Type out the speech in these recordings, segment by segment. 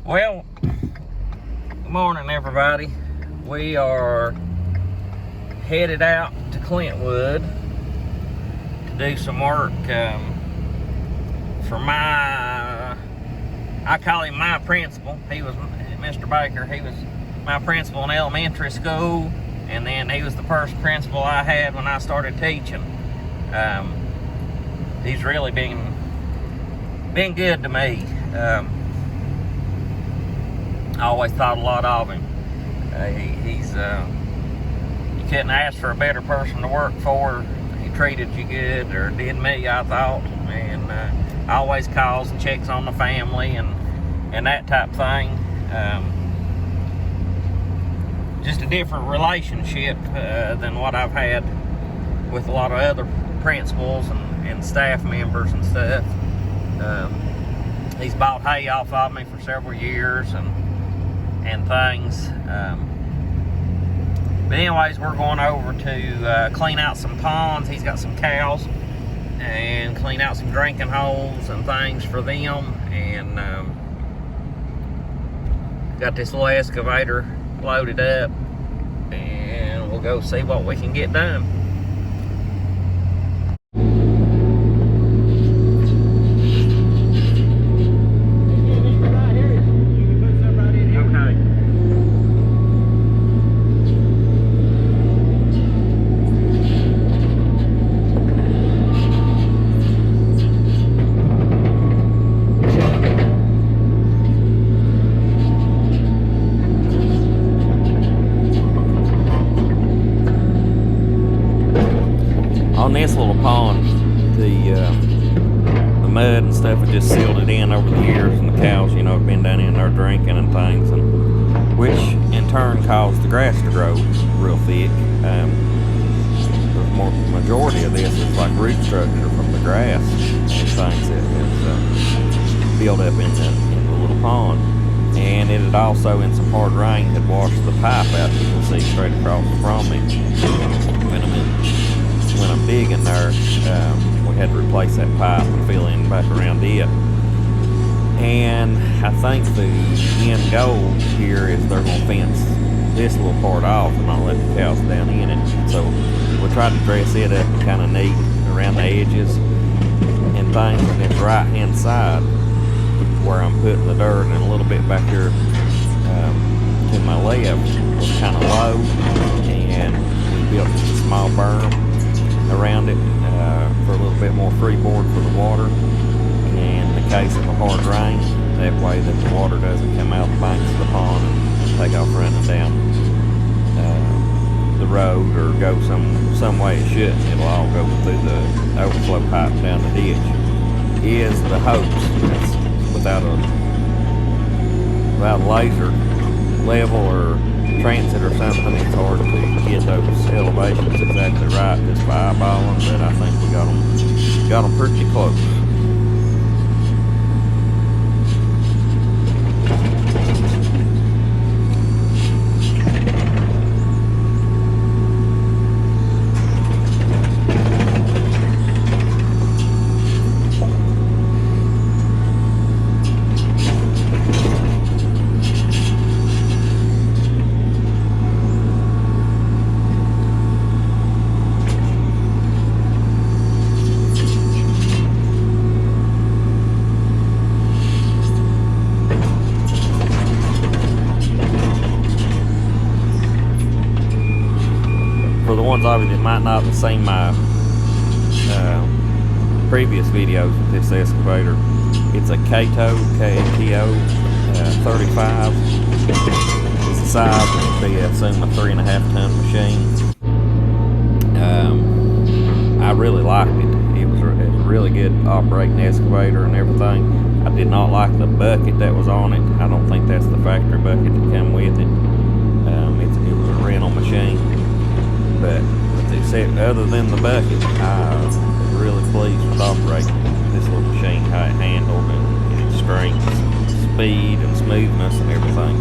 Well, good morning, everybody. We are headed out to Clintwood to do some work for my, I call him my principal. He was Mr. Baker. He was my principal in elementary school, and then he was the first principal I had when I started teaching. He's really been good to me. I always thought a lot of him. He's you couldn't ask for a better person to work for. He treated you good, or did me, I thought, and always calls and checks on the family and that type of thing. Just a different relationship than what I've had with a lot of other principals and staff members and stuff. He's bought hay off of me for several years and things. But anyways, we're going over to clean out some ponds. He's got some cows, and clean out some drinking holes and things for them. And got this little excavator loaded up, and we'll go see what we can get done. On this little pond, the mud and stuff had just sealed it in over the years, and the cows, you know, have been down in there drinking and things, and which in turn caused the grass to grow real thick. The majority of this is like root structure from the grass and things that has built up in the little pond. And it had also, in some hard rain, had washed the pipe out. You can see straight across from me. When I'm digging there, we had to replace that pipe and fill in back around it. And I think the end goal here is they're going to fence this little part off and not let the cows down in it. So we tried to dress it up kind of neat around the edges and things. And this right hand side where I'm putting the dirt, and a little bit back here to my left was kind of low, and we built a small berm around it for a little bit more freeboard for the water in the case of a hard rain. That way that the water doesn't come out the banks of the pond and take off running down the road, or go some way it shouldn't. It'll all go through the overflow pipe down the ditch. Is the hose. Without a laser level or transit or something, it's hard to get those elevations exactly right just by eyeballing, but I think we got them pretty close. For the ones of you that might not have seen my previous videos with this excavator, it's a Kato, K-A-T-O 35. It's the size, and it'd be, I assume, a 3.5 ton machine. I really liked it. It was a really good operating excavator and everything. I did not like the bucket that was on it. I don't think that's the factory bucket that came with it. It was a rental machine. But other than the bucket, I was really pleased with operating this little machine, how it handled, and its strength, speed, and smoothness, and everything.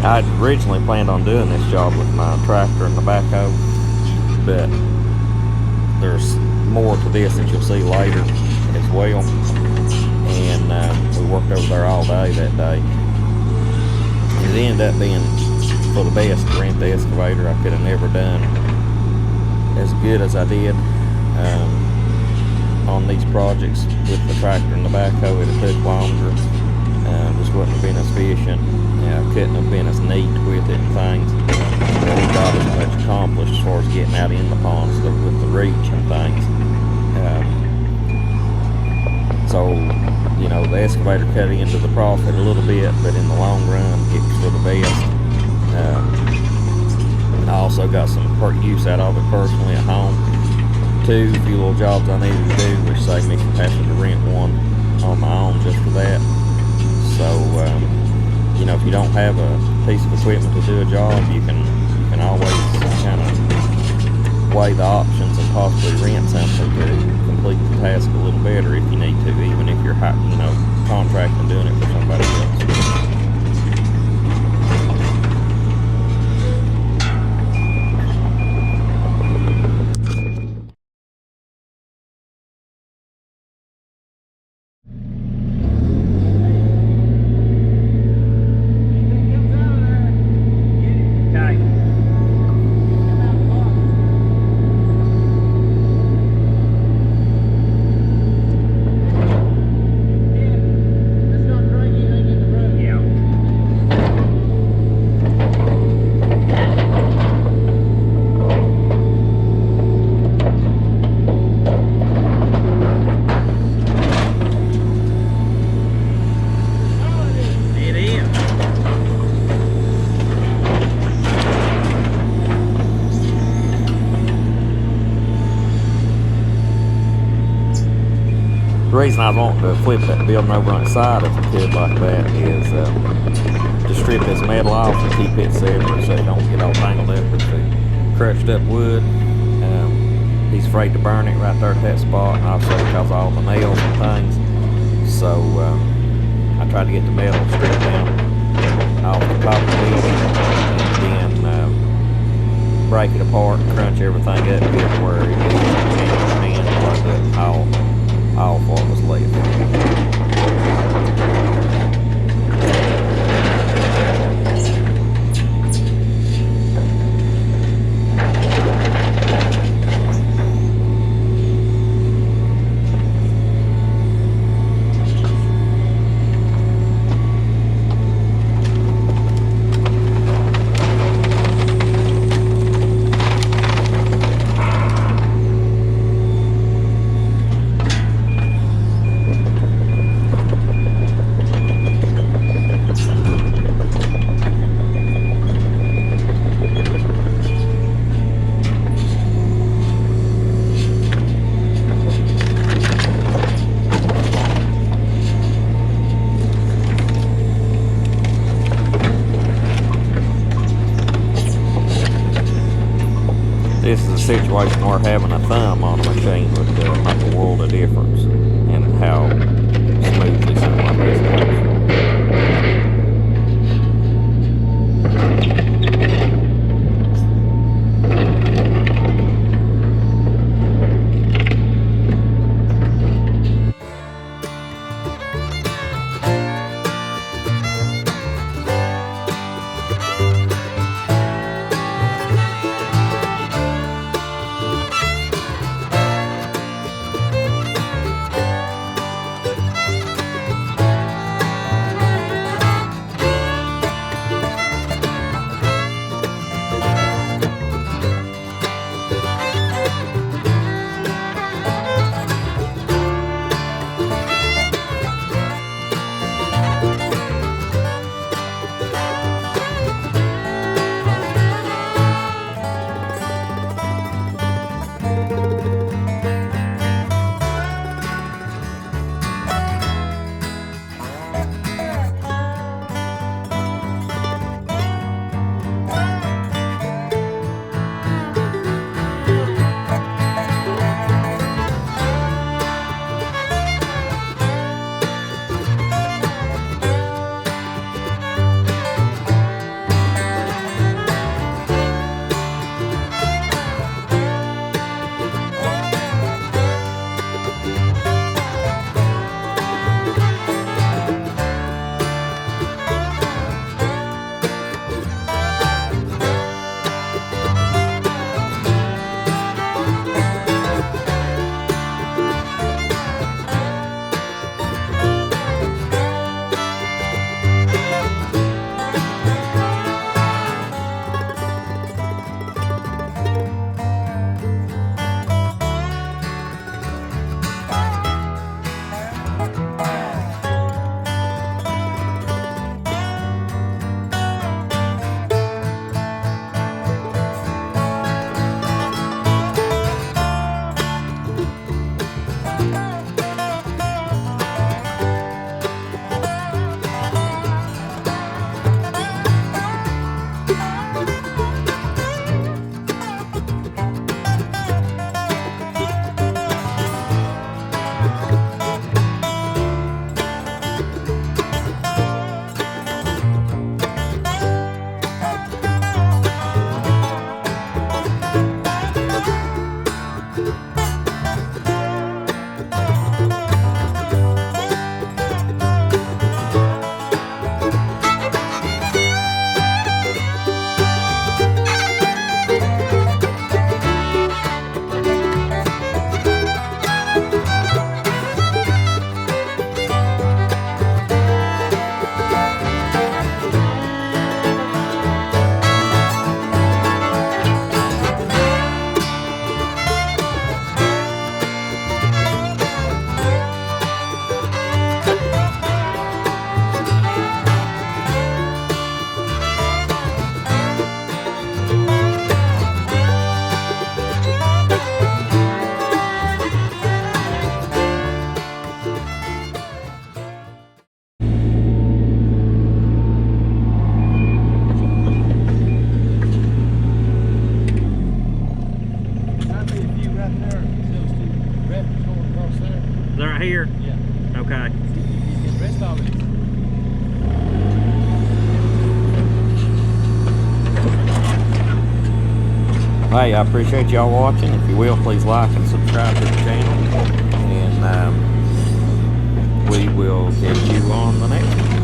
I originally planned on doing this job with my tractor and the backhoe, but there's more to this that you'll see later as well. And we worked over there all day that day. It ended up being for the best to rent the excavator. I could have never done as good as I did on these projects with the tractor and the backhoe. It took longer, just wouldn't have been as efficient. Couldn't have been as neat with it and things. We got as much accomplished as far as getting out in the ponds with the reach and things. So, you know, the excavator cut into the profit a little bit, but in the long run, it was for the best. I also got some use out of it personally at home. Too, a few little jobs I needed to do, which saved me from having to rent one on my own just for that. So, you know, if you don't have a piece of equipment to do a job, you can always kind of weigh the options and possibly rent something to complete the task a little better if you need to, even if you're, you know, contracting doing it for somebody else. The reason I want to flip that building over on its side if I could like that is to strip this metal off and keep it separate so it don't get all tangled up with the crushed up wood. He's afraid to burn it right there at that spot, and also because of all the nails and things. So I tried to get the metal stripped down off the top of the building and then break it apart and crunch everything up, get it where it is and all of what was left. This is a situation where having a thumb on a machine would make a world of difference in how smoothly something like this goes. Hey, I appreciate y'all watching. If you will, please like and subscribe to the channel. And we will catch you on the next one.